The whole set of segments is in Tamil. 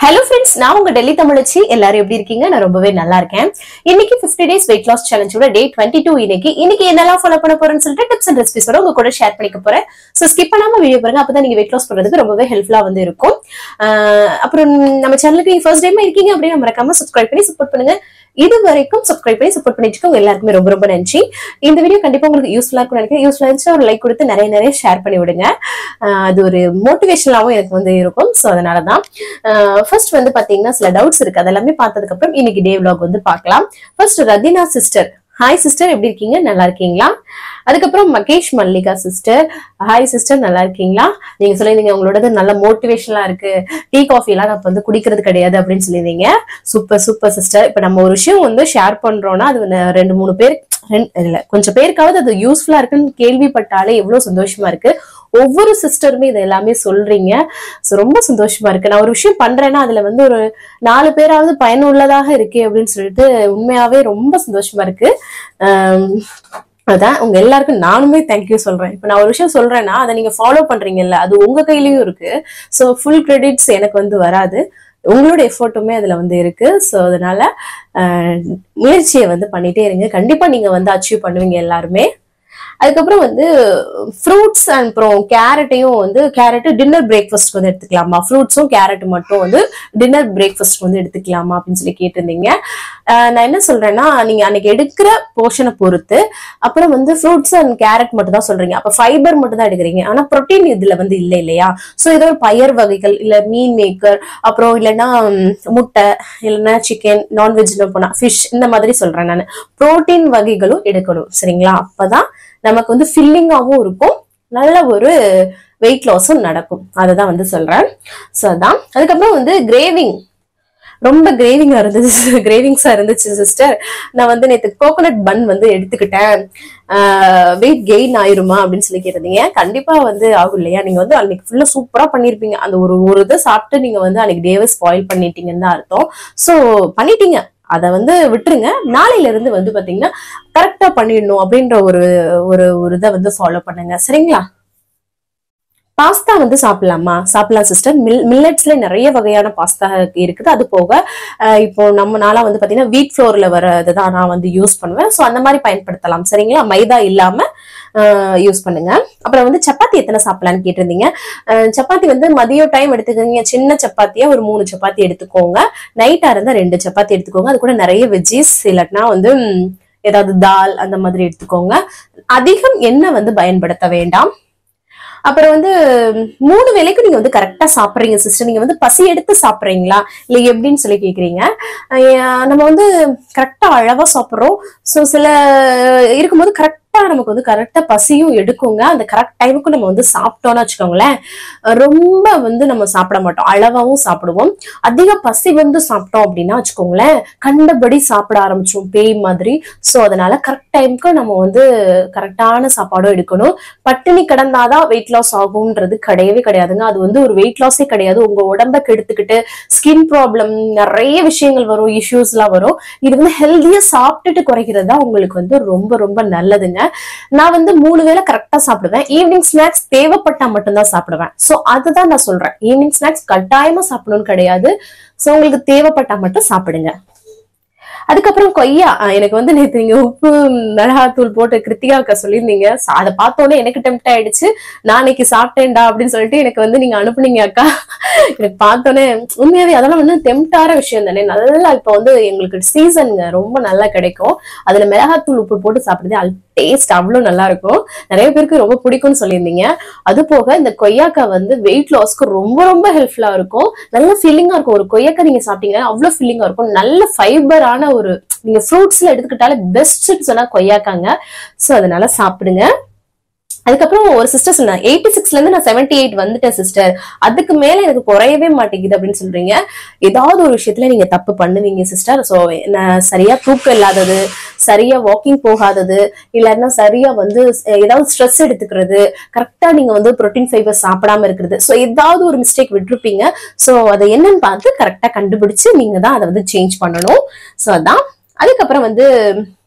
Hello friends, நான் உங்க டெல்லி தமிழச்சி. எல்லாரும் எப்படி இருக்கீங்க? நான் ரொம்பவே நல்லா இருக்கேன். இன்னைக்கு 50 days weight loss challenge ஓட day 22 இன்னைக்கு என்னெல்லாம் ஃபாலோ பண்ண போறேன்னு சொல்லிட்டு டிப்ஸ் அண்ட் ரெசிபிஸ் ஓட உங்க கூட ஷேர் பண்ணிக்க போறேன். சோ ஸ்கிப் பண்ணாம வீடியோ பாருங்க. அப்பதான் நீங்க weight loss பண்றதுக்கு ரொம்பவே ஹெல்ப்ஃபுல்லா இருக்கும். அப்புறம் நம்ம சேனலுக்கு நீங்க ஃபர்ஸ்ட் டைம் இருக்கீங்க அப்படின்னா மறக்காம சப்ஸ்கிரைப் பண்ணி சப்போர்ட் பண்ணுங்க. இது வரைக்கும் சப்ஸ்கிரைப் பண்ணி சப்போர்ட் பண்ணிட்டு எல்லாருக்குமே ரொம்ப நன்றி. இந்த வீடியோ கண்டிப்பா உங்களுக்கு யூஸ்ஃபுல்லா இருக்கும் நினைக்கிறேன். யூஸ்ஃபுல்லா இருந்துச்சு ஒரு லைக் கொடுத்து நிறைய ஷேர் பண்ணி விடுங்க. அது ஒரு மோட்டிவேஷனாவும் எனக்கு இருக்கும். சோ அதனாலதான் ஃபர்ஸ்ட் பாத்தீங்கன்னா சில டவுட்ஸ் இருக்கு. அதெல்லாமே பார்த்ததுக்கு அப்புறம் இன்னைக்கு டே vlog பார்க்கலாம். First Rathina sister, hi sister, எப்படி இருக்கீங்க? நல்லா இருக்கீங்களா? அதுக்கப்புறம் Mahesh Mallika sister, hi sister, நல்லா இருக்கீங்களா? நீங்க சொல்லிருந்தீங்க உங்களோட நல்ல மோட்டிவேஷனலா இருக்கு, டீ காஃபி எல்லாம் நான் குடிக்கிறது கிடையாது அப்படின்னு சொல்லியிருந்தீங்க. Super sister. இப்ப நம்ம ஒரு விஷயம் ஷேர் பண்றோம்னா அது 2-3 பேர் இல்ல கொஞ்சம் பேருக்காவது அது யூஸ்ஃபுல்லா இருக்குன்னு கேள்விப்பட்டாலே எவ்வளவு சந்தோஷமா இருக்கு. ஒவ்வொரு சிஸ்டருமே இது எல்லாமே சொல்றீங்க. ரொம்ப சந்தோஷமா இருக்கு. நான் ஒரு விஷயம் பண்றேன்னா அதுல ஒரு 4 பேராவது பயனுள்ளதாக இருக்கு அப்படின்னு சொல்லிட்டு உண்மையாவே ரொம்ப சந்தோஷமா இருக்கு. அதான் உங்க எல்லாருக்கும் நானுமே தேங்க்யூ சொல்றேன். இப்ப நான் ஒரு விஷயம் சொல்றேன்னா அதை நீங்க ஃபாலோ பண்றீங்கல்ல, அது உங்க கையிலயும் இருக்கு. சோ ஃபுல் கிரெடிட்ஸ் எனக்கு வராது, உங்களோட எஃபோர்ட்டுமே அதுல இருக்கு. சோ அதனால முயற்சியை பண்ணிட்டே இருங்க. கண்டிப்பா நீங்க அச்சீவ் பண்ணுவீங்க எல்லாருமே. அதுக்கப்புறம் ஃப்ரூட்ஸ் அண்ட் அப்புறம் கேரட்டையும் கேரட் டின்னர் பிரேக்ஃபாஸ்ட் எடுத்துக்கலாமா, ஃப்ரூட்ஸும் கேரட் மட்டும் டின்னர் பிரேக்ஃபாஸ்ட் எடுத்துக்கலாமா அப்படின்னு சொல்லி கேட்டிருந்தீங்க. நான் என்ன சொல்றேன்னா, நீங்க அன்னைக்கு எடுக்கிற போர்ஷனை பொறுத்து அப்புறம் ஃப்ரூட்ஸ் அண்ட் கேரட் மட்டும் தான் சொல்றீங்க. அப்ப ஃபைபர் மட்டும் தான் எடுக்கிறீங்க. ஆனா புரோட்டீன் இதுல இல்லை இல்லையா? சோ ஏதோ ஒரு பயர் வகைகள் இல்ல மீன் மேக்கர், அப்புறம் இல்லைன்னா முட்டை, இல்லைன்னா சிக்கன், நான்வெஜ்ல போனா ஃபிஷ், இந்த மாதிரி சொல்றேன் நான். புரோட்டீன் வகைகளும் எடுக்கணும், சரிங்களா? அப்பதான் நமக்கு ஃபில்லிங்காவும் இருக்கும், நல்ல ஒரு வெயிட் லாஸும் நடக்கும். அததான் சொல்றேன். சோ அதான். அதுக்கப்புறம் கிரேவிங், ரொம்ப கிரேவிங்ஸா இருந்துச்சு சிஸ்டர். நான் நேற்று கோகோனட் பன் எடுத்துக்கிட்டேன், வெயிட் கெயின் ஆயிருமா அப்படின்னு சொல்லி கேட்டிருந்தீங்க. கண்டிப்பா ஆகும் இல்லையா? நீங்க அன்னைக்கு ஃபுல்லா சூப்பரா பண்ணிருப்பீங்க. அந்த ஒரு இதை சாப்பிட்டு நீங்க அன்னைக்கு டேவை ஸ்பாயில் பண்ணிட்டீங்கன்னு தான் அர்த்தம். சோ பண்ணிட்டீங்க, அதை விட்டுருங்க. நாளையில இருந்து பாத்தீங்கன்னா கரெக்டா பண்ணிடணும் அப்படின்ற ஒரு இதை ஃபாலோ பண்ணுங்க, சரிங்களா? பாஸ்தா சாப்பிடலாமா? சாப்பிடலாம் சிஸ்டர். மில்லட்ஸ்ல நிறைய வகையான பாஸ்தா இருக்குது. அது போக இப்போ நம்ம நாளா பாத்தீங்கன்னா வீட் ஃப்ளோர்ல வரதுதான் நான் யூஸ் பண்ணுவேன். சோ அந்த மாதிரி பயன்படுத்தலாம், சரிங்களா? மைதா இல்லாம யூஸ் பண்ணுங்க. அப்புறம் சப்பாத்தி எத்தனை சாப்பிடலான்னு கேட்டிருந்தீங்க. சப்பாத்தி மதியம் டைம் எடுத்துக்கோங்க. சின்ன சப்பாத்தியா ஒரு 3 சப்பாத்தி எடுத்துக்கோங்க. நைட்டா இருந்தா 2 சப்பாத்தி எடுத்துக்கோங்க. அது கூட நிறைய வெஜ்ஜீஸ் இல்லைன்னா ஏதாவது தால் அந்த மாதிரி எடுத்துக்கோங்க. அதிகம் எண்ணெய் பயன்படுத்த வேண்டாம். அப்புறம் 3 வேளைக்கு நீங்க கரெக்டா சாப்பிடுறீங்க சிஸ்டர். நீங்க பசி எடுத்து சாப்பிடுறீங்களா இல்ல எப்படின்னு சொல்லி கேக்குறீங்க. நம்ம கரெக்டா அளவா சாப்பிடுறோம். சோ சில இருக்கும்போது கரெக்டா நமக்கு கரெக்டா பசியும் எடுக்குங்க. அந்த கரெக்ட் டைமுக்கு நம்ம சாப்பிட்டோம்னு வச்சுக்கோங்களேன், ரொம்ப நம்ம சாப்பிட மாட்டோம், அளவாவும் சாப்பிடுவோம். அதிக பசி சாப்பிட்டோம் அப்படின்னா வச்சுக்கோங்களேன், கண்டபடி சாப்பிட ஆரம்பிச்சோம் பேய் மாதிரி. சோ அதனால கரெக்ட் டைமுக்கு நம்ம கரெக்டான சாப்பாடும் எடுக்கணும். பட்டினி கிடந்தாதான் வெயிட் லாஸ் ஆகும்ன்றது கிடையவே கிடையாதுங்க. அது ஒரு வெயிட் லாஸே கிடையாது. உங்க உடம்ப கெடுத்துக்கிட்டு ஸ்கின் ப்ராப்ளம் நிறைய விஷயங்கள் வரும், இஷ்யூஸ் எல்லாம் வரும். இது ஹெல்தியா சாப்பிட்டுட்டு குறைக்கிறது தான் உங்களுக்கு ரொம்ப நல்லதுங்க. நான் 3 வேளை கரெக்டா சாப்பிடுவேன். ஈவினிங் ஸ்நாக்ஸ் தேவைப்பட்டா மட்டும்தான் சாப்பிடுவேன். சோ அதுதான் நான் சொல்றேன். ஈவினிங் ஸ்நாக்ஸ் கட்டாயமா சாப்பிடணும்னு கிடையாது. சோ உங்களுக்கு தேவைப்பட்டா மட்டும் சாப்பிடுங்க. அதுக்கப்புறம் கொய்யா, எனக்கு நேற்று நீங்க உப்பு மிளகாத்தூள் போட்டு கிருத்திகாவுக்கு சொல்லியிருந்தீங்க. அதை பார்த்தோன்னே எனக்கு டெம்ப்ட் ஆயிடுச்சு. நான் இன்னைக்கு சாப்பிட்டேன்டா அப்படின்னு சொல்லிட்டு எனக்கு நீங்க அனுப்புனீங்க அக்கா. எனக்கு பார்த்தோன்னே உண்மையாவே அதெல்லாம் டெம்ப்டான விஷயம் தானே. நல்லா இப்ப எங்களுக்கு சீசனுங்க ரொம்ப நல்லா கிடைக்கும். அதுல மிளகாத்தூள் உப்பு போட்டு சாப்பிடுறது டேஸ்ட் அவ்வளவு நல்லா இருக்கும். நிறைய பேருக்கு ரொம்ப பிடிக்கும்னு சொல்லியிருந்தீங்க. அது போக இந்த கொய்யாக்கா வெயிட் லாஸ்க்கு ரொம்ப ஹெல்ப்ஃபுல்லா இருக்கும். நல்ல ஃபீலிங்கா இருக்கும். ஒரு கொய்யாக்கா நீங்க சாப்பிட்டீங்கன்னா அவ்வளவு ஃபீலிங்கா இருக்கும். நல்ல ஃபைபரான நீங்க ஃப்ரூட்ஸ்ல எடுத்துக்கிட்டாலே பெஸ்ட் சொன்னா கொய்யாக்காங்க. சோ அதனால சாப்பிடுங்க. அதுக்கப்புறம் ஒரு சிஸ்டர் சொன்னா 86ல இருந்து நான் 78 வந்துட்டேன் சிஸ்டர், அதுக்கு மேல எனக்கு குறையவே மாட்டேங்குது அப்படின்னு சொல்றீங்க. ஏதாவது ஒரு விஷயத்துல நீங்க தப்பு பண்ணுவீங்க சிஸ்டர். சோ சரியா தூக்கம் இல்லாதது, சரியா வாக்கிங் போகாதது, இல்லைன்னா சரியா ஏதாவது ஸ்ட்ரெஸ் எடுத்துக்கிறது, கரெக்டா நீங்க புரோட்டீன் ஃபைபர் சாப்பிடாம இருக்கிறது. சோ ஏதாவது ஒரு மிஸ்டேக் விட்டுருப்பீங்க. சோ அதை என்னன்னு பார்த்து கரெக்டா கண்டுபிடிச்சு நீங்க தான் அதை சேஞ்ச் பண்ணணும். சோ அதான். அதுக்கப்புறம்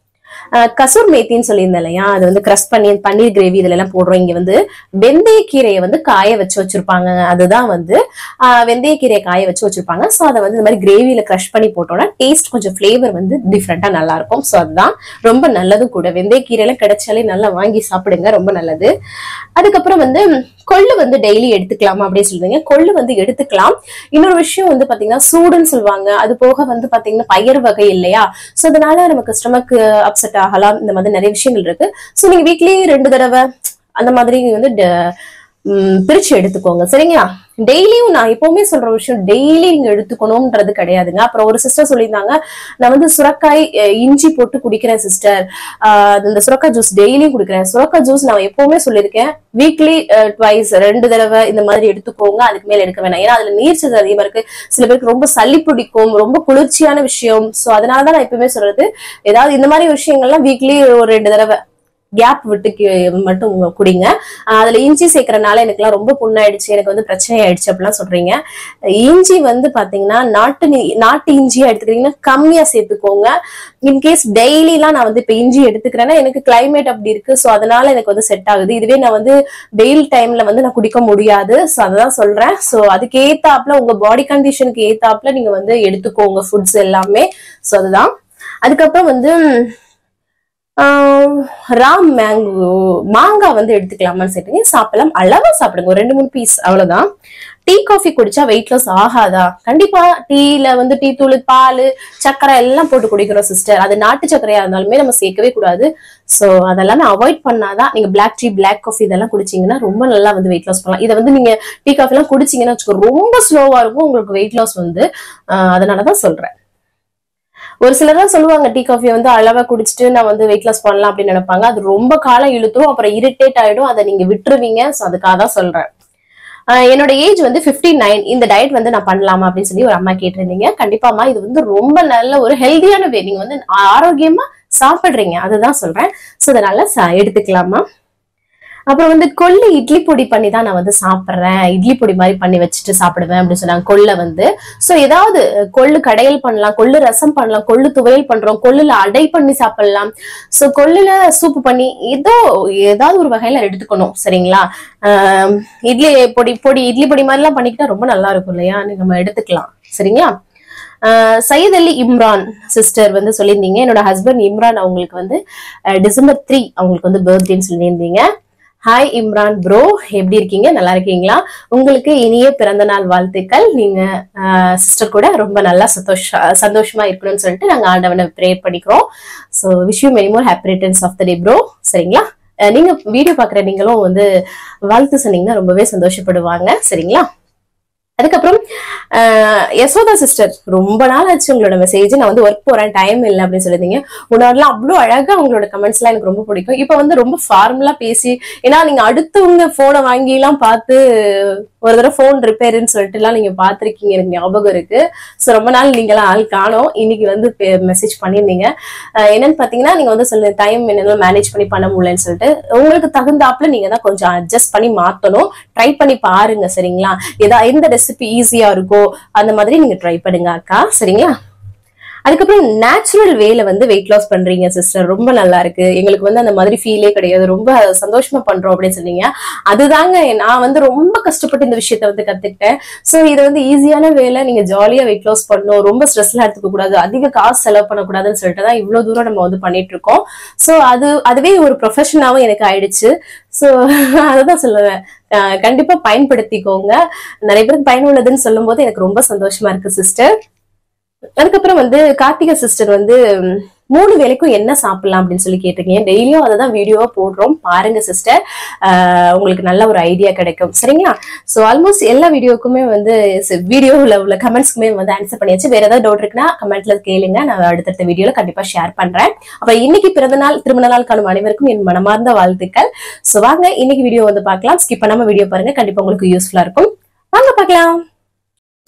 கசூர் மேத்தின்னு சொல்லியிருந்தேன் இல்லையா, அது வந்து கிரஷ் பண்ணி பன்னீர் கிரேவி இதுல எல்லாம் போடுறோம். இங்க வந்து வெந்தய கீரையை வந்து காய வச்சு வச்சிருப்பாங்க. அதுதான் வந்து வெந்தய கீரையை காய வச்சு வச்சிருப்பாங்க. சோ அதை வந்து இந்த மாதிரி கிரேவியில கிரஷ் பண்ணி போட்டோம்னா டேஸ்ட் கொஞ்சம் ஃபிளேவர் வந்து டிஃப்ரெண்டா நல்லா இருக்கும். சோ அதுதான் ரொம்ப நல்லதும் கூட. வெந்தய கீரையில கிடைச்சாலே நல்லா வாங்கி சாப்பிடுங்க, ரொம்ப நல்லது. அதுக்கப்புறம் வந்து கொள்ளு வந்து டெய்லி எடுத்துக்கலாமா அப்படின்னு சொல்லுவீங்க. கொள்ளு வந்து எடுத்துக்கலாம். இன்னொரு விஷயம் வந்து பாத்தீங்கன்னா சூடுன்னு சொல்லுவாங்க. அது போக வந்து பாத்தீங்கன்னா பயறு வகை இல்லையா, சோ அதனால நமக்கு ஸ்டமக் அப்செட் ஆகலாம். இந்த மாதிரி நிறைய விஷயங்கள் இருக்கு. சோ நீங்க வீக்லி 2 தடவை அந்த மாதிரி வந்து பிரிச்சு எடுத்துக்கோங்க, சரிங்களா. டெய்லியும் நான் எப்பவுமே சொல்ற விஷயம், டெய்லி நீங்க எடுத்துக்கணும்ன்றது கிடையாதுங்க. அப்புறம் ஒரு சிஸ்டர் சொல்லியிருந்தாங்க, நான் வந்து சுரக்காய் இஞ்சி போட்டு குடிக்கிறேன் சிஸ்டர், இந்த சுரக்காய் ஜூஸ் டெய்லியும் குடிக்கிறேன். சுரக்காய் ஜூஸ் நான் எப்பவுமே சொல்லியிருக்கேன், வீக்லி ட்வைஸ் 2 தடவை இந்த மாதிரி எடுத்துக்கோங்க, அதுக்கு மேல எடுக்க வேணாம். ஏன்னா அதுல நீர் சத்து அதிகமா இருக்கு. சில பேருக்கு ரொம்ப சளி பிடிக்கும், ரொம்ப குளிர்ச்சியான விஷயம். சோ அதனாலதான் நான் எப்பவுமே சொல்றது, ஏதாவது இந்த மாதிரி விஷயங்கள்லாம் வீக்லி ஒரு 2 தடவை கேப் விட்டு மட்டும் குடிங்க. அதுல இஞ்சி சேர்க்கறதுனால எனக்கு எல்லாம் ரொம்ப புண்ணாயிடுச்சு, எனக்கு வந்து பிரச்சனை ஆயிடுச்சு அப்படிலாம் சொல்றீங்க. இஞ்சி வந்து பாத்தீங்கன்னா நாட்டு இஞ்சியா எடுத்துக்கிறீங்கன்னா கம்மியா சேர்த்துக்கோங்க. இன்கேஸ் டெய்லி எல்லாம் நான் வந்து இப்ப இஞ்சி எடுத்துக்கிறேன்னா எனக்கு கிளைமேட் அப்படி இருக்கு, சோ அதனால எனக்கு வந்து செட் ஆகுது. இதுவே நான் வந்து வெயில் டைம்ல வந்து நான் குடிக்க முடியாது. சோ அதான் சொல்றேன். சோ அதுக்கு ஏத்தாப்புல உங்க பாடி கண்டிஷனுக்கு ஏத்தாப்புல நீங்க வந்து எடுத்துக்கோங்க ஃபுட்ஸ் எல்லாமே. சோ அதுதான். அதுக்கப்புறம் வந்து ராம் மேங்கோ மாங்காய் வந்து எடுத்துக்கலாமான்னு சொல்லிட்டு சாப்பிடலாம். அளவா சாப்பிடுங்க, ஒரு 2-3 பீஸ், அவ்வளவுதான். டீ காஃபி குடிச்சா வெயிட் லாஸ் ஆகாதா? கண்டிப்பா. டீல வந்து டீ தூள், பால், சக்கரை எல்லாம் போட்டு குடிக்கிறோம் சிஸ்டர். அது நாட்டு சக்கரையா இருந்தாலுமே நம்ம சேர்க்கவே கூடாது. சோ அதெல்லாமே அவாய்ட் பண்ணாதான். நீங்க பிளாக் டீ, பிளாக் காஃபி இதெல்லாம் குடிச்சீங்கன்னா ரொம்ப நல்லா வந்து வெயிட் லாஸ் பண்ணலாம். இதை வந்து நீங்க டீ காஃபி எல்லாம் குடிச்சீங்கன்னா வச்சுக்கோ, ரொம்ப ஸ்லோவா இருக்கும் உங்களுக்கு வெயிட் லாஸ் வந்து. அதனாலதான் சொல்றேன். ஒரு சிலர் தான் சொல்லுவாங்க டீ காஃபி வந்து அளவா குடிச்சிட்டு நான் வந்து வெயிட் லாஸ் பண்ணலாம் அப்படின்னு நினைப்பாங்க. அது ரொம்ப காலம் இழுத்துரும், அப்புறம் இரிட்டேட் ஆயிடும், அதை நீங்க விட்டுருவீங்க. சோ அதுக்காக தான் சொல்றேன். என்னோட ஏஜ் வந்து 59. இந்த டயட் வந்து நான் பண்ணலாமா அப்படின்னு சொல்லி ஒரு அம்மா கேட்டிருந்தீங்க. கண்டிப்பாமா, இது வந்து ரொம்ப நல்ல ஒரு ஹெல்தியான வே. நீங்க வந்து ஆரோக்கியமா சாப்பிடுறீங்க, அதுதான் சொல்றேன். சோ அதனால எடுத்துக்கலாமா. அப்புறம் வந்து கொள்ளு இட்லி பொடி பண்ணி தான் நான் வந்து சாப்பிடுறேன், இட்லி பொடி மாதிரி பண்ணி வச்சுட்டு சாப்பிடுவேன் அப்படின்னு சொன்னாங்க. கொள்ளை வந்து சோ ஏதாவது கொள்ளு கடையல் பண்ணலாம், கொள்ளு ரசம் பண்ணலாம், கொள்ளு துவையல் பண்றோம், கொள்ளுல அடை பண்ணி சாப்பிடலாம். சோ கொள்ளுல சூப்பு பண்ணி ஏதாவது ஒரு வகையில எடுத்துக்கணும், சரிங்களா. இட்லி பொடி மாதிரி எல்லாம் பண்ணிக்கிட்டா ரொம்ப நல்லா இருக்கும் இல்லையா, நம்ம எடுத்துக்கலாம், சரிங்களா. சையத் அலி இம்ரான் சிஸ்டர் வந்து சொல்லியிருந்தீங்க, என்னோட ஹஸ்பண்ட் இம்ரான் அவங்களுக்கு வந்து டிசம்பர் 3 அவங்களுக்கு வந்து பர்த்டேன்னு சொல்லியிருந்தீங்க. ஹாய் இம்ரான் ப்ரோ, எப்படி இருக்கீங்க? நல்லா இருக்கீங்களா? உங்களுக்கு இனிய பிறந்த நாள் வாழ்த்துக்கள். நீங்க சிஸ்டர் கூட ரொம்ப நல்லா சந்தோஷமா இருக்கணும்னு சொல்லிட்டு நாங்க ஆண்டவனை ப்ரேயர் பண்ணிக்கிறோம். So wish you many more happy returns of the day bro, சரிங்களா. நீங்க வீடியோ பாக்குற நீங்களும் வந்து வாழ்த்து சொன்னீங்கன்னா ரொம்பவே சந்தோஷப்படுவாங்க, சரிங்களா. அதுக்கப்புறம் யசோதா சிஸ்டர், ரொம்ப நாள் ஆச்சு உங்களோட மெசேஜ். நான் வந்து ஒர்க் போறேன், டைம் இல்லை அப்படின்னு சொல்லிருந்தீங்க. முன்னாடிலாம் அவ்வளவு அழகா உங்களோட கமெண்ட்ஸ் எல்லாம் எனக்கு ரொம்ப பிடிக்கும். இப்ப வந்து ரொம்ப ஃபார்மலா பேசி, ஏன்னா நீங்க அடுத்தவங்க போனை வாங்கி எல்லாம் பார்த்து ஒரு தடவை போன் ரிப்பேர்ன்னு சொல்லிட்டு எல்லாம் நீங்க பாத்திருக்கீங்க, எனக்கு ஞாபகம் இருக்கு. சோ ரொம்ப நாள் நீங்க எல்லாம் ஆள் காணோம். இன்னைக்கு வந்து மெசேஜ் பண்ணிருந்தீங்க. என்னன்னு பாத்தீங்கன்னா, நீங்க வந்து சொல்ல டைம் என்னென்ன மேனேஜ் பண்ண முடியலன்னு சொல்லிட்டு உங்களுக்கு தகுந்தாப்புல நீங்க தான் கொஞ்சம் அட்ஜஸ்ட் பண்ணி மாத்தணும். ட்ரை பண்ணி பாருங்க, சரிங்களா. எந்த ரெசிபி ஈஸியா இருக்கோ அந்த மாதிரி நீங்க ட்ரை பண்ணுங்க அக்கா, சரிங்களா. அதுக்கப்புறம் நேச்சுரல் வேல வந்து வெயிட் லாஸ் பண்றீங்க சிஸ்டர், ரொம்ப நல்லா இருக்கு. எங்களுக்கு வந்து அந்த மாதிரி ஃபீலே கிடையாது, ரொம்ப சந்தோஷமா பண்றோம் அப்படின்னு சொன்னீங்க. அதுதாங்க நான் வந்து ரொம்ப கஷ்டப்பட்டு இந்த விஷயத்த வந்து கத்துக்கிட்டேன். சோ இது வந்து ஈஸியான வேலை, நீங்க ஜாலியா வெயிட் லாஸ் பண்ணணும், ரொம்ப ஸ்ட்ரெஸ்லாம் எடுத்துக்க கூடாது, அதிக காசு செலவு பண்ணக்கூடாதுன்னு சொல்லிட்டு தான் இவ்வளவு தூரம் நம்ம வந்து பண்ணிட்டு இருக்கோம். சோ அதுவே ஒரு ப்ரொஃபஷனாவும் எனக்கு ஆயிடுச்சு. சோ அததான் சொல்லுவேன், கண்டிப்பா பயன்படுத்திக்கோங்க. நிறைய பேருக்கு பயனுள்ளதுன்னு சொல்லும் போது எனக்கு ரொம்ப சந்தோஷமா இருக்கு சிஸ்டர். அதுக்கப்புறம் வந்து கார்த்திகா சிஸ்டர் வந்து 3 வேளைக்கும் என்ன சாப்பிடலாம் அப்படின்னு சொல்லி கேட்டிருக்கீங்க. டெய்லியும் அதை தான் வீடியோவா போடுறோம், பாருங்க சிஸ்டர். உங்களுக்கு நல்ல ஒரு ஐடியா கிடைக்கும், சரிங்களா. ஸோ ஆல்மோஸ்ட் எல்லா வீடியோக்குமே வந்து வீடியோவில் உள்ள கமெண்ட்ஸ்க்குமே வந்து ஆன்சர் பண்ணியாச்சு. வேற ஏதாவது டவுட் இருக்குன்னா கமெண்ட்ல கேளுங்க, நான் அடுத்தடுத்த வீடியோல கண்டிப்பா ஷேர் பண்றேன். அப்ப இன்னைக்கு பிறந்த நாள், திருமண நாள் காணும் அனைவருக்கும் என் மனமார்ந்த வாழ்த்துக்கள். ஸோ வாங்க இன்னைக்கு வீடியோ வந்து பார்க்கலாம். ஸ்கிப் பண்ணாம வீடியோ பாருங்க, கண்டிப்பா உங்களுக்கு யூஸ்ஃபுல்லா இருக்கும். வாங்க பார்க்கலாம்.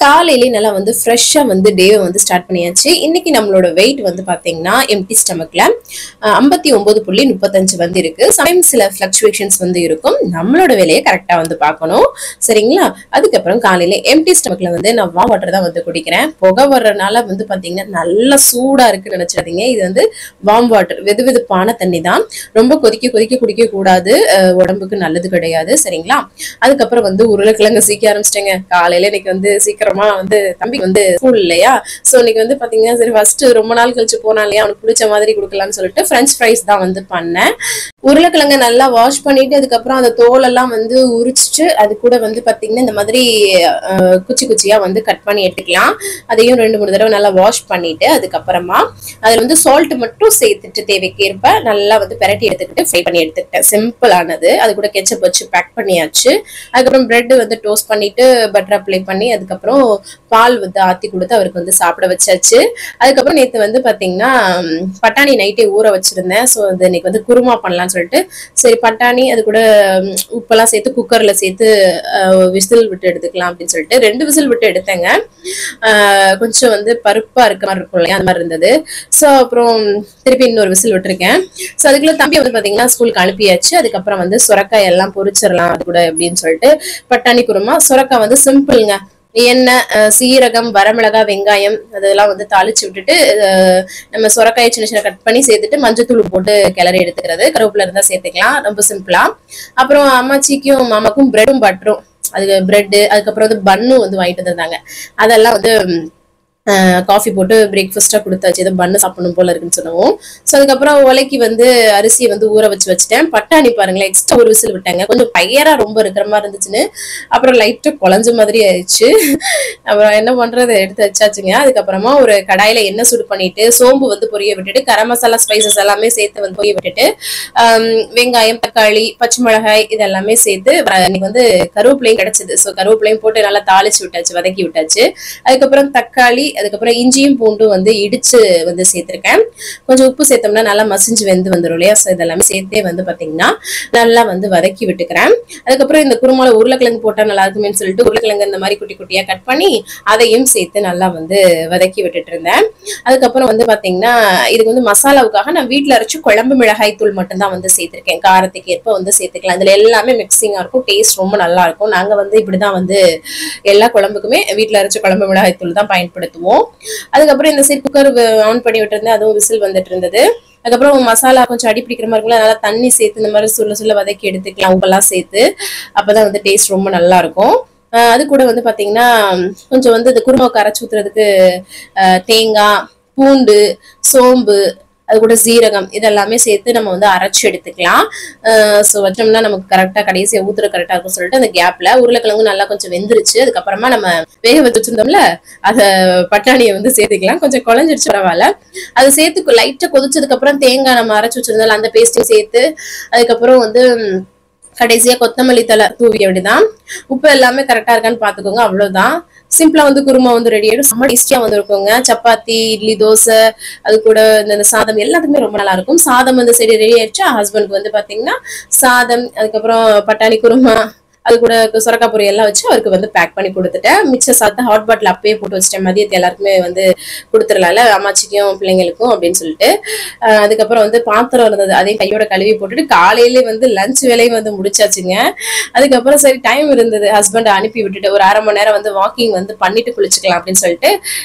காலையிலே நல்லா வந்து ஃப்ரெஷ்ஷாக வந்து டேவை வந்து ஸ்டார்ட் பண்ணியாச்சு. இன்னைக்கு நம்மளோட வெயிட் வந்து பார்த்தீங்கன்னா எம்டி ஸ்டமக்ல 59.35 வந்து இருக்கு. சம்டைம்ஸ் சில ஃபிளக்சுவேஷன்ஸ் வந்து இருக்கும். நம்மளோட வேலையை கரெக்டாக வந்து பார்க்கணும், சரிங்களா? அதுக்கப்புறம் காலையில எம்டி ஸ்டமக்ல வந்து நான் வார்ம் வாட்டர் தான் வந்து குடிக்கிறேன். புகை வர்றதுனால வந்து பார்த்தீங்கன்னா நல்லா சூடாக இருக்குன்னு நினைச்சிடாதீங்க. இது வந்து வார்ம் வாட்டர், வெது வெதுப்பான தண்ணி தான். ரொம்ப கொதிக்க கொதிக்க குடிக்க கூடாது, உடம்புக்கு நல்லது கிடையாது, சரிங்களா? அதுக்கப்புறம் வந்து உருளைக்கிழங்கு சீக்க ஆரம்பிச்சிட்டேங்க. காலையில இன்னைக்கு வந்து சீக்கிரமா வந்து தம்பி வந்து ஸ்கூல் இல்லையா, சோ இன்னைக்கு வந்து பாத்தீங்கன்னா சரி ஃபர்ஸ்ட் ரொம்ப நாள் கழிச்சு போனா இல்லையா, அவனுக்கு பிடிச்ச மாதிரி கொடுக்கலாம்னு சொல்லிட்டு பிரெஞ்ச் ஃப்ரைஸ் தான் வந்து பண்ணேன். உருளைக்கிழங்க நல்லா வாஷ் பண்ணிட்டு அதுக்கப்புறம் அந்த தோல் எல்லாம் வந்து உரிச்சிட்டு அது கூட வந்து பாத்தீங்கன்னா இந்த மாதிரி குச்சி குச்சியா வந்து கட் பண்ணி எடுத்துக்கலாம். அதையும் 2-3 தடவை நல்லா வாஷ் பண்ணிட்டு அதுக்கப்புறமா அதுல வந்து சால்ட் மட்டும் சேர்த்துட்டு தேவைக்கேற்ப நல்லா வந்து பெரட்டி எடுத்துக்கிட்டு ஃப்ரை பண்ணி எடுத்துக்கிட்டேன். சிம்பிள் ஆனது. அது கூட கெச்சப் வச்சு பேக் பண்ணியாச்சு. அதுக்கப்புறம் பிரெட் வந்து டோஸ்ட் பண்ணிட்டு பட்டர் அப்ளை பண்ணி அதுக்கப்புறம் பால் வந்து ஆத்தி கொடுத்து அவருக்கு வந்து சாப்பிட வச்சாச்சு. அதுக்கப்புறம் நேற்று வந்து பாத்தீங்கன்னா பட்டாணி நைட்டே ஊற வச்சிருந்தேன். ஸோ அது இன்னைக்கு வந்து குருமா பண்ணலாம்னு சொல்லிட்டு சரி பட்டாணி அது கூட உப்பெல்லாம் சேர்த்து குக்கர்ல சேர்த்து விசில் விட்டு எடுத்துக்கலாம் அப்படின்னு சொல்லிட்டு 2 விசில் விட்டு எடுத்தேங்க. கொஞ்சம் வந்து பருப்பா இருக்க மாதிரி இருக்கும் இல்லையா, அந்த மாதிரி இருந்தது. ஸோ அப்புறம் திருப்பி இன்னொரு விசில் விட்டுருக்கேன். ஸோ அதுக்குள்ள தம்பி வந்து பாத்தீங்கன்னா ஸ்கூலுக்கு அனுப்பியாச்சு. அதுக்கப்புறம் வந்து சுரக்காய் எல்லாம் பொரிச்சிடலாம் அது கூட அப்படின்னு சொல்லிட்டு பட்டாணி குருமா. சுரக்காய் வந்து சிம்பிள்ங்க. எண்ணெய், சீரகம், வரமிளகாய், வெங்காயம் அதெல்லாம் வந்து தாளிச்சு விட்டுட்டு நம்ம சுரக்காயை சின்ன சின்ன கட் பண்ணி சேர்த்துட்டு மஞ்சத்தூள் போட்டு கிளறி எடுத்துக்கிறது. கருவேப்பிலை இருந்தா சேர்த்துக்கலாம், ரொம்ப சிம்பிளா. அப்புறம் அம்மாச்சிக்கும் மாமாக்கும் பிரெட்டும் பட்டரும், அது பிரெட் அதுக்கப்புறம் வந்து பன்னும் வந்து வாங்கிட்டு வந்திருந்தாங்க. அதெல்லாம் வந்து காஃபி போட்டு பிரேக்ஃபாஸ்டா கொடுத்தாச்சு. ஏதோ பண்ணு சாப்பிடணும் போல இருக்குன்னு சொன்னோம். ஸோ அதுக்கப்புறம் உலைக்கு வந்து அரிசியை வந்து ஊற வச்சுட்டேன். பட்டாணி பாருங்களேன், எக்ஸ்ட்ரா ஒரு விசில் விட்டாங்க. கொஞ்சம் பையரா ரொம்ப இருக்கிற மாதிரி இருந்துச்சுன்னு அப்புறம் லைட்டா குழஞ்ச மாதிரி ஆயிடுச்சு. அப்புறம் என்ன பண்றது, எடுத்து வச்சாச்சுங்க. அதுக்கப்புறமா ஒரு கடாயில எண்ணெய் சுடு பண்ணிட்டு சோம்பு வந்து பொரிய விட்டுட்டு கரம் மசாலா ஸ்பைசஸ் எல்லாமே சேர்த்து வந்து பொரிய விட்டுட்டு வெங்காயம், தக்காளி, பச்சை மிளகாய் இதெல்லாமே சேர்த்து இன்னைக்கு வந்து கருவேப்பிலையும் கிடைச்சது. ஸோ கருவேப்பிலையும் போட்டு நல்லா தாளிச்சு விட்டாச்சு, வதக்கி விட்டாச்சு. அதுக்கப்புறம் தக்காளி அதுக்கப்புறம் இஞ்சியும் பூண்டும் வந்து இடிச்சு வந்து சேர்த்திருக்கேன். கொஞ்சம் உப்பு சேர்த்தோம்னா நல்லா மசிஞ்சு வெந்து வந்துடும் இல்லையா. ஸோ இதெல்லாமே சேர்த்தே வந்து பாத்தீங்கன்னா நல்லா வந்து வதக்கி விட்டுக்கிறேன். அதுக்கப்புறம் இந்த குருமால உருளைக்கிழங்கு போட்டா நல்லா இருக்குமேன்னு சொல்லிட்டு உருளைக்கிழங்கு இந்த மாதிரி குட்டி குட்டியா கட் பண்ணி அதையும் சேர்த்து நல்லா வந்து வதக்கி விட்டுட்டு இருந்தேன். அதுக்கப்புறம் வந்து பாத்தீங்கன்னா இதுக்கு வந்து மசாலாவுக்காக நான் வீட்டுல அரைச்சு குழம்பு மிளகாய் தூள் மட்டும்தான் வந்து சேர்த்திருக்கேன். காரத்துக்கு ஏற்ப வந்து சேர்த்துக்கலாம். இதுல எல்லாமே மிக்சிங்கா இருக்கும், டேஸ்ட் ரொம்ப நல்லா இருக்கும். நாங்க வந்து இப்படிதான் வந்து எல்லா குழம்புக்குமே வீட்டுல அரைச்ச குழம்பு மிளகாய் தூள் தான் பயன்படுத்துவோம். அதுக்கப்புறம் இந்த சைடு குக்கர் ஆன் பண்ணி விட்டுருந்தேன், அதுவும் விசில் வந்துட்டு இருந்தது. அதுக்கப்புறம் மசாலா கொஞ்சம் அடி பிடிக்கிற மாதிரி இருக்குல்ல, அதனால தண்ணி சேர்த்து இந்த மாதிரி சொல்ல வதக்கி எடுத்துக்கலாம், உப்பெல்லாம் சேர்த்து. அப்பதான் வந்து டேஸ்ட் ரொம்ப நல்லா இருக்கும். அது கூட வந்து பாத்தீங்கன்னா கொஞ்சம் வந்து இந்த குருமாவுக்கு அரைச்சு ஊத்துறதுக்கு தேங்காய், பூண்டு, சோம்பு அது கூட சீரகம் இதெல்லாமே சேர்த்து நம்ம வந்து அரைச்சு எடுத்துக்கலாம். ஸோ வச்சோம்னா நமக்கு கரெக்டா கடைசியா ஊத்துற கரெக்டா இருக்கும் சொல்லிட்டு அந்த கேப்ல உருளைக்கிழங்கு நல்லா கொஞ்சம் வெந்துருச்சு. அதுக்கப்புறமா நம்ம வேக வச்சு வச்சிருந்தோம்ல அத பட்டாணியை வந்து சேர்த்துக்கலாம். கொஞ்சம் குழஞ்சிருச்சு பரவாயில்ல. அதை சேர்த்து லைட்டா கொதிச்சதுக்கு அப்புறம் தேங்காய் நம்ம அரைச்சு வச்சிருந்தோம்ல அந்த பேஸ்டையும் சேர்த்து அதுக்கப்புறம் வந்து கடைசியா கொத்தமல்லி தலை தூவி அப்படிதான். உப்பு எல்லாமே கரெக்டா இருக்கான்னு பாத்துக்கோங்க, அவ்வளவுதான். சிம்பிளா வந்து குருமா வந்து ரெடி ஆயிடும். செம்ம டேஸ்டியா வந்து இருக்குங்க. சப்பாத்தி, இட்லி, தோசை அது கூட இந்த சாதம் எல்லாத்துக்குமே ரொம்ப நல்லா இருக்கும். சாதம் வந்து சரி ரெடி ஆயிடுச்சா, ஹஸ்பண்ட்க்கு வந்து பாத்தீங்கன்னா சாதம் அதுக்கப்புறம் பட்டாணி குருமா அது கூட சுரக்காய் பொரி எல்லாம் வச்சு அவருக்கு வந்து பேக் பண்ணி கொடுத்துட்டேன். மிச்ச சாதத்தை ஹாட் பாட்டில் அப்பயே போட்டு வச்சிட்டேன். மதியத்தை எல்லாருக்குமே வந்து கொடுத்துடலாம்ல, அம்மாச்சிக்கும் பிள்ளைங்களுக்கும் அப்படின்னு சொல்லிட்டு. அதுக்கப்புறம் வந்து பாத்திரம் இருந்தது, அதையும் கையோட கழுவி போட்டுட்டு காலையிலே வந்து லஞ்ச் வேலையும் வந்து முடிச்சாச்சுங்க. அதுக்கப்புறம் சரி டைம் இருந்தது, ஹஸ்பண்ட் அனுப்பி விட்டுட்டு ஒரு 1/2 மணி நேரம் வந்து வாக்கிங் வந்து பண்ணிட்டு குளிச்சுக்கலாம் அப்படின்னு சொல்லிட்டு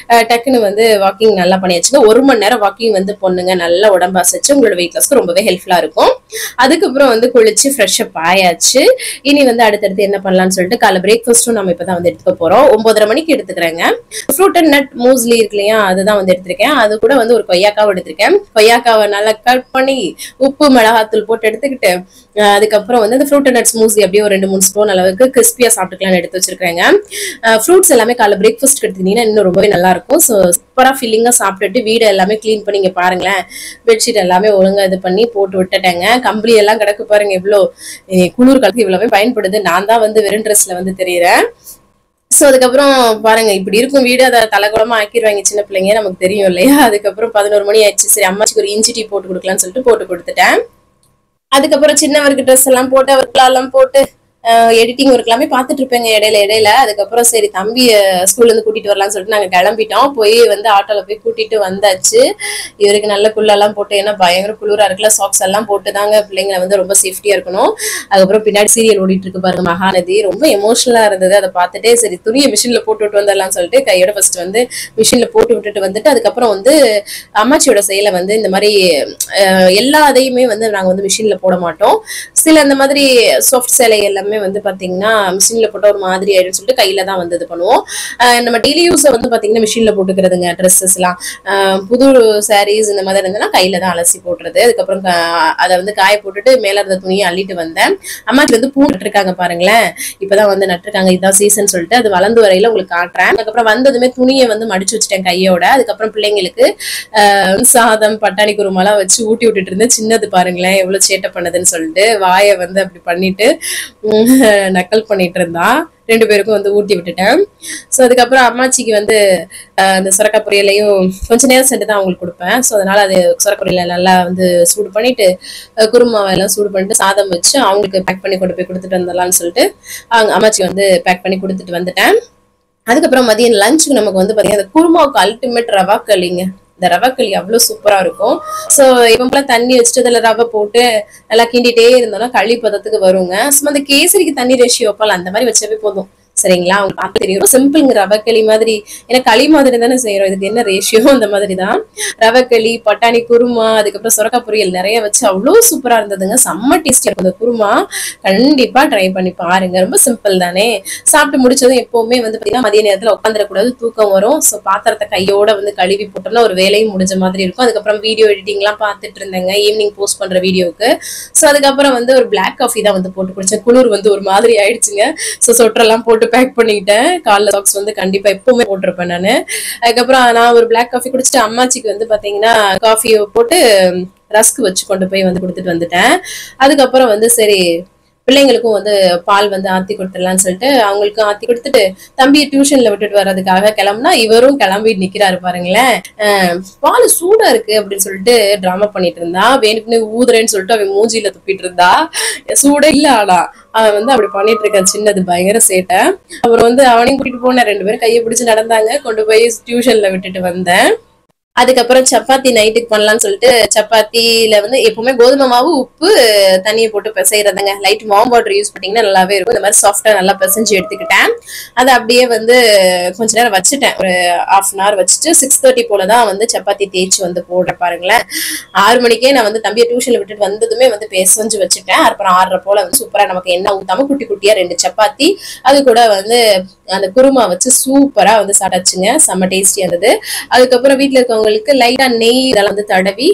டக்குன்னு வந்து வாக்கிங் நல்லா பண்ணியாச்சுங்க. 1 மணி நேரம் வாக்கிங் வந்து பொண்ணுங்க நல்லா உடம்பு அசைச்சு உங்களோட வெயிட் லாஸ்க்கு ரொம்பவே ஹெல்ப்ஃபுல்லா இருக்கும். அதுக்கப்புறம் வந்து குளிச்சு ஃப்ரெஷ் அப் ஆயாச்சு. இனி வந்து அடுத்தடுத்து என்ன பண்ணலாம்னு சொல்லிட்டு காலை பிரேக்ஃபாஸ்ட்டும் நம்ம இப்பதான் வந்து எடுத்துக்க போறோம். 9:30 மணிக்கு எடுத்துக்கிறேங்க. ஃப்ரூட் அண்ட் நட் மூஸ்லி இருக்கு இல்லையா, அதுதான் வந்து எடுத்திருக்கேன். அது கூட வந்து ஒரு கொய்யாக்காவை எடுத்திருக்கேன். கொய்யாக்காவை நல்லா கட் பண்ணி உப்பு மிளகாத்தூள் போட்டு எடுத்துக்கிட்டு அதுக்கப்புறம் வந்து அந்த ஃப்ரூட் அண்ட் நட்ஸ் மூஸ்லி அப்படியே ஒரு 2-3 ஸ்பூன் அளவுக்கு கிறிஸ்பியா சாப்பிட்டுக்கலாம்னு எடுத்து வச்சிருக்கேங்க. ஃப்ரூட்ஸ் எல்லாமே காலை பிரேக்ஃபாஸ்ட் எடுத்துக்கிட்டீங்கன்னா இன்னும் ரொம்பவே நல்லா இருக்கும். ஸோ சூப்பரா ஃபில்லிங்கா சாப்பிட்டுட்டு வீடு எல்லாமே கிளீன் பண்ணி இங்க பாருங்களேன், பெட்ஷீட் எல்லாமே ஒழுங்கா இது பண்ணி போட்டு விட்டுட்டேங்க. கம்பளி எல்லாம் கிடக்கு பாருங்க, இவ்வளோ குளிர் காலத்துக்கு இவ்வளவே பயன்படுது. நான் தான் வந்து வெறும் ட்ரெஸ்ல வந்து தெரியுறேன். சோ அதுக்கப்புறம் பாருங்க இப்படி இருக்கும் வீடு, அதை தலைகுளமா ஆக்கிடுவாங்க சின்ன பிள்ளைங்க, நமக்கு தெரியும் இல்லையா. அதுக்கப்புறம் 11 மணி ஆயிடுச்சு. சரி அம்மாச்சிக்கு ஒரு இஞ்சி டீ போட்டு கொடுக்கலாம்னு சொல்லிட்டு போட்டு கொடுத்துட்டேன். அதுக்கப்புறம் சின்னவருக்கு ட்ரெஸ் எல்லாம் போட்டு அவருக்குலாம் எல்லாம் போட்டு எடிட்டிங் ஒர்க் எல்லாமே பார்த்துட்டு இருப்பேங்க இடையில இடையில. அதுக்கப்புறம் சரி தம்பி ஸ்கூல்ல இருந்து கூட்டிட்டு வரலாம்னு சொல்லிட்டு நாங்க கிளம்பிட்டோம். போய் வந்து ஆட்டோல போய் கூட்டிட்டு வந்தாச்சு. இவருக்கு நல்ல குள்ளெல்லாம் போட்டு, ஏன்னா பயங்கர குளிரா இருக்குல்ல, சாக்ஸ் எல்லாம் போட்டுதாங்க பிள்ளைங்களை வந்து ரொம்ப சேஃப்டியா இருக்கணும். அதுக்கப்புறம் பின்னாடி சீரியல் ஓடிட்டு இருக்கு பாருங்க, மகாநதி. ரொம்ப எமோஷனலா இருந்தது அதை பார்த்துட்டே. சரி துணியை மிஷின்ல போட்டு விட்டு வந்துடலாம்னு சொல்லிட்டு கையோட ஃபர்ஸ்ட் வந்து மிஷின்ல போட்டு விட்டுட்டு வந்துட்டு, அதுக்கப்புறம் வந்து அம்மாச்சியோட செயலை வந்து இந்த மாதிரி எல்லா அதையுமே வந்து நாங்க வந்து மிஷின்ல போட மாட்டோம். சில இந்த மாதிரி சாஃப்ட் சேலை எல்லாமே வந்து பாத்தீங்கன்னா மிஷின்ல போட்ட ஒரு மாதிரி ஆயிடுன்னு சொல்லிட்டு கையில தான் வந்து இது பண்ணுவோம். நம்ம டெய்லி யூஸ் வந்து பாத்தீங்கன்னா மிஷின்ல போட்டுக்கிறதுங்க. ட்ரெஸ்ஸஸ் எல்லாம் புது சாரீஸ் இந்த மாதிரி இருந்ததுன்னா கையில தான் அலசி போட்டுறது. அதுக்கப்புறம் அதை வந்து காய போட்டுட்டு மேல இருந்த துணியை அள்ளிட்டு வந்தேன். அம்மாக்கு வந்து பூ நட்டுருக்காங்க பாருங்களேன், இப்பதான் வந்து நட்டுருக்காங்க, இதுதான் சீசன் சொல்லிட்டு. அது வளர்ந்து வரையில உங்களுக்கு காட்டுறேன். அதுக்கப்புறம் வந்ததுமே துணியை வந்து மடிச்சு வச்சுட்டேன் கையோட. அதுக்கப்புறம் பிள்ளைங்களுக்கு சாதம் பட்டாணி குருமாலாம் வச்சு ஊட்டி விட்டுட்டு இருந்தேன். சின்னது பாருங்களேன் எவ்வளவு சேட்டை பண்ணதுன்னு சொல்லிட்டு வாயை வந்து அப்படி பண்ணிட்டு நக்கல் பண்ணிட்டு இருந்தா. 2 பேருக்கும் வந்து ஊட்டி விட்டுட்டேன். ஸோ அதுக்கப்புறம் அம்மாச்சிக்கு வந்து அந்த சுரக்காய் பொரியலையும் கொஞ்ச நேரம் சென்று தான் அவங்களுக்கு கொடுப்பேன். ஸோ அதனால அது சுரக்காய் பொரியலை நல்லா வந்து சூடு பண்ணிட்டு குருமாவை எல்லாம் சூடு பண்ணிட்டு சாதம் வச்சு அவங்களுக்கு பேக் பண்ணி கொண்டு போய் கொடுத்துட்டு வந்துடலாம்னு சொல்லிட்டு அவங்க அம்மாச்சிக்கு வந்து பேக் பண்ணி கொடுத்துட்டு வந்துட்டேன். அதுக்கப்புறம் மதியம் லஞ்சுக்கு நமக்கு வந்து பாத்தீங்கன்னா அந்த குருமாவுக்கு அல்டிமேட் ரவா களிங்க. இந்த ரவை களி அவ்வளவு சூப்பரா இருக்கும். ஸோ இவங்கெல்லாம் தண்ணி வச்சுட்டு அதுல ரவை போட்டு நல்லா கிண்டிட்டே இருந்தோம்னா களி பதத்துக்கு வருங்க. சும்மா அந்த கேசரிக்கு தண்ணி ரேஷியோ வைப்பால் அந்த மாதிரி வச்சவே போதும். சரிங்களா, உங்களுக்கு பார்த்து தெரியும். சிம்பிள்ங்க ரவை களி மாதிரி, ஏன்னா களி மாதிரி தானே செய்யறோம், இதுக்கு என்ன ரேஷியோ அந்த மாதிரி தான். ரவை களி, பட்டாணி குருமா, அதுக்கப்புறம் சுரக்காய் பொரியல் நிறைய வச்சு அவ்வளோ சூப்பரா இருந்ததுங்க. செம்ம டேஸ்டியா இருக்கும் அந்த குருமா. கண்டிப்பா ட்ரை பண்ணி பாருங்க, ரொம்ப சிம்பிள் தானே. சாப்பிட்டு முடிச்சதும் எப்பவுமே வந்து பாத்தீங்கன்னா மதிய நேரத்துல உட்காந்துடக்கூடாது, தூக்கம் வரும். ஸோ பாத்திரத்தை கையோட வந்து கழுவி போட்டோம்னா ஒரு வேலையும் முடிஞ்ச மாதிரி இருக்கும். அதுக்கப்புறம் வீடியோ எடிட்டிங் எல்லாம் பார்த்துட்டு இருந்தேங்க, ஈவினிங் போஸ்ட் பண்ற வீடியோக்கு. ஸோ அதுக்கப்புறம் வந்து ஒரு பிளாக் காஃபி தான் வந்து போட்டு குடிச்சேன். குளிர் வந்து ஒரு மாதிரி ஆயிடுச்சுங்க. ஸோ சொட்டரெல்லாம் போட்டு பேக் பண்ணிக்கிட்டேன். காலைல சாக்ஸ் வந்து கண்டிப்பா எப்பவுமே போட்டிருப்பேன் நானு. அதுக்கப்புறம் நான் ஒரு பிளாக் காஃபி குடிச்சிட்டு அம்மாச்சிக்கு வந்து பாத்தீங்கன்னா காஃபியை போட்டு ரஸ்க் வச்சு கொண்டு போய் வந்து கொடுத்துட்டு வந்துட்டேன். அதுக்கப்புறம் வந்து சரி பிள்ளைங்களுக்கும் வந்து பால் வந்து ஆத்தி கொடுத்துடலாம்னு சொல்லிட்டு அவங்களுக்கும் ஆத்தி கொடுத்துட்டு தம்பியை டியூஷன்ல விட்டுட்டு வர்றதுக்காக கிளம்புனா இவரும் கிளம்பி நிக்கிறாரு பாருங்களேன். பால் சூடா இருக்கு அப்படின்னு சொல்லிட்டு டிராமா பண்ணிட்டு இருந்தா. வேணுக்குன்னு ஊதுறேன்னு சொல்லிட்டு அவன் மூஞ்சியில துப்பிட்டு இருந்தா. சூடே இல்ல, ஆனா அவன் வந்து அப்படி பண்ணிட்டு இருக்கான். சின்னது பயங்கர சேட்டை. அப்புறம் வந்து அவனையும் கூட்டிட்டு போனேன். 2 பேரும் கையை பிடிச்சு நடந்தாங்க. கொண்டு போய் டியூஷன்ல விட்டுட்டு வந்தேன். அதுக்கப்புறம் சப்பாத்தி நைட்டுக்கு பண்ணலாம்னு சொல்லிட்டு சப்பாத்தியில வந்து எப்பவுமே கோதுமை மாவு உப்பு தண்ணியை போட்டு பிசைறதுங்க. லைட் வார்ம் வாட்டர் யூஸ் பண்ணீங்கன்னா நல்லாவே இருக்கும். இந்த மாதிரி சாஃப்டா நல்லா பிசைஞ்சு எடுத்துக்கிட்டேன். அதை அப்படியே வந்து கொஞ்ச நேரம் வச்சுட்டேன், ஒரு 1/2 hour வச்சுட்டு 6:30 போலதான் வந்து சப்பாத்தி தேய்ச்சி வந்து போடுற பாருங்களேன். 6 மணிக்கே நான் வந்து தம்பியை டியூஷன்ல விட்டுட்டு வந்ததுமே வந்து பிசைஞ்சு வச்சுட்டேன். அப்புறம் 6:30 போல வந்து சூப்பரா நமக்கு எண்ணெய் ஊத்தாம குட்டி குட்டியா 2 சப்பாத்தி, அது கூட வந்து அந்த குருமா வச்சு சூப்பரா வந்து சாப்பிட்டாச்சுங்க. செம்ம டேஸ்டியா இருந்தது. அதுக்கப்புறம் வீட்டுல இருக்கவங்களுக்கு லைட்டா நெய் இதெல்லாம் வந்து தடவி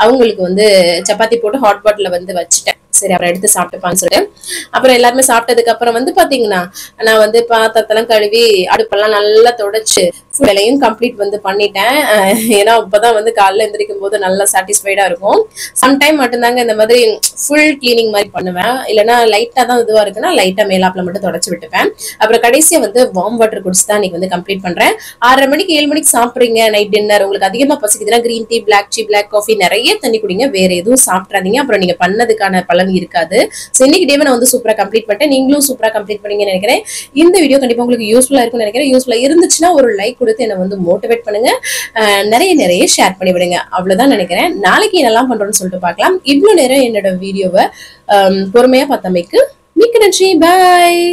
அவங்களுக்கு வந்து சப்பாத்தி போட்டு ஹாட் பாட்டில வந்து வச்சுட்டேன். சரி அப்புறம் எடுத்து சாப்பிட்டுப்பான்னு சொல்லிட்டு அப்புறம் எல்லாருமே சாப்பிட்டதுக்கு அப்புறம் வந்து பாத்தீங்கன்னா நான் வந்து பாத்திரத்தெல்லாம் கழுவி அடுப்பெல்லாம் நல்லா தொடச்சு வேலையும் கம்ப்ளீட் வந்து பண்ணிட்டேன். ஏன்னா இப்பதான் வந்து காலைல எந்திரிக்கும் போது நல்லா சாட்டிஸ்ஃபைடா இருக்கும். சம்டைம் மட்டும்தாங்க இந்த மாதிரி ஃபுல் கிளீனிங் மாதிரி பண்ணுவேன். இல்லைன்னா லைட்டா தான் இதுவா இருக்குன்னா லைட்டா மேலாப்ல மட்டும் தொடச்சு விட்டுப்பேன். அப்புறம் கடைசியா வந்து வார்ம் வாட்டர் குடிச்சு தான் இன்னைக்கு வந்து கம்ப்ளீட் பண்றேன். 6:30 மணிக்கு 7 மணிக்கு சாப்பிடுறீங்க நைட் டின்னர், உங்களுக்கு அதிகமா பசிக்குதுன்னா கிரீன் டீ, பிளாக் காஃபி நிறைய தண்ணி குடிங்க. வேற எதுவும் சாப்பிடாதீங்க. அப்புறம் நீங்க பண்ணதுக்கான பலன் இருக்காது. சோ இன்னைக்கு டேவை நான் வந்து சூப்பரா கம்ப்ளீட் பண்ணிட்டேன். நீங்களும் சூப்பரா கம்ப்ளீட் பண்ணீங்கன்னு நினைக்கிறேன். இந்த வீடியோ கண்டிப்பா உங்களுக்கு யூஸ்ஃபுல்லா இருக்கும்னு நினைக்கிறேன். யூஸ்ஃபுல்லா இருந்துச்சுன்னா ஒரு லைக் கொடுத்து என்ன வந்து மோட்டிவேட் பண்ணுங்க. நிறைய ஷேர் பண்ணி விடுங்க. அவ்வளவுதான் நினைக்கிறேன். நாளைக்கு என்னெல்லாம் பண்றோம்னு சொல்லிட்டு பார்க்கலாம். இவ்வளவு நேரம் என்னோட வீடியோவை பொறுமையா பார்த்தமைக்கு மிக்க நன்றி. பாய்.